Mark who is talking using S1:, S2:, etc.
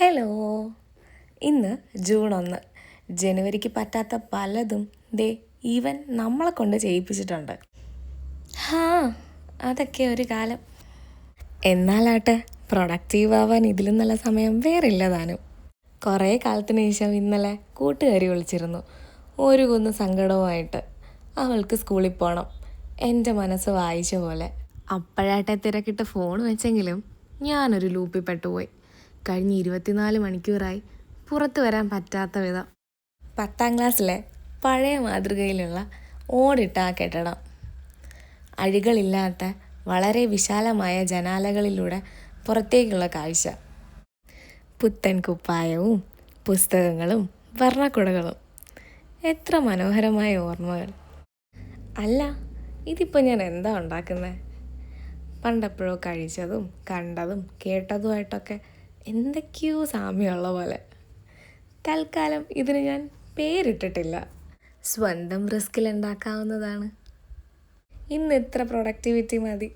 S1: Hello. ഇന്ന് June 1. ജനുവരിക്ക് പറ്റാത്ത പലതും ഈവൻ നമ്മളെ കൊണ്ട് ചെയ്യിപ്പിച്ചിട്ടുണ്ട്. അതൊക്കെ ഒരു കാലം. എന്നാലാട്ടെ പ്രൊഡക്റ്റീവ് ആവാൻ ഇതിലും നല്ല സമയം വേറില്ല താനും. കുറേ കാലത്തിന് ശേഷം ഇന്നലെ കൂട്ടുകാരി വിളിച്ചിരുന്നു, ഒരു കുന്ന് സങ്കടവുമായിട്ട്. അവൾക്ക് സ്കൂളിൽ പോകണം. എൻ്റെ മനസ്സ് വായിച്ച പോലെ. അപ്പോഴാട്ടെ തിരക്കിട്ട് ഫോൺ വെച്ചെങ്കിലും ഞാനൊരു ലൂപ്പിൽ പെട്ടുപോയി. കഴിഞ്ഞ 24 മണിക്കൂറായി പുറത്തു വരാൻ പറ്റാത്ത വിധം. 10ാം ക്ലാസ്സിലെ പഴയ മാതൃകയിലുള്ള ഓടിട്ട ആ കെട്ടിടം, അഴികളില്ലാത്ത വളരെ വിശാലമായ ജനാലകളിലൂടെ പുറത്തേക്കുള്ള കാഴ്ച, പുത്തൻ കുപ്പായവും പുസ്തകങ്ങളും വർണ്ണക്കുടകളും, എത്ര മനോഹരമായ ഓർമ്മകൾ. അല്ല, ഇതിപ്പോൾ ഞാൻ എന്താ ഉണ്ടാക്കുന്നത്? പണ്ടെപ്പോഴോ കഴിച്ചതും കണ്ടതും കേട്ടതുമായിട്ടൊക്കെ എന്തൊക്കെയോ സാമ്യമുള്ള പോലെ. തൽക്കാലം ഇതിന് ഞാൻ പേരിട്ടിട്ടില്ല. സ്വന്തം റിസ്കിൽ ഉണ്ടാക്കാവുന്നതാണ്. ഇന്ന് ഇത്ര പ്രൊഡക്ടിവിറ്റി മതി.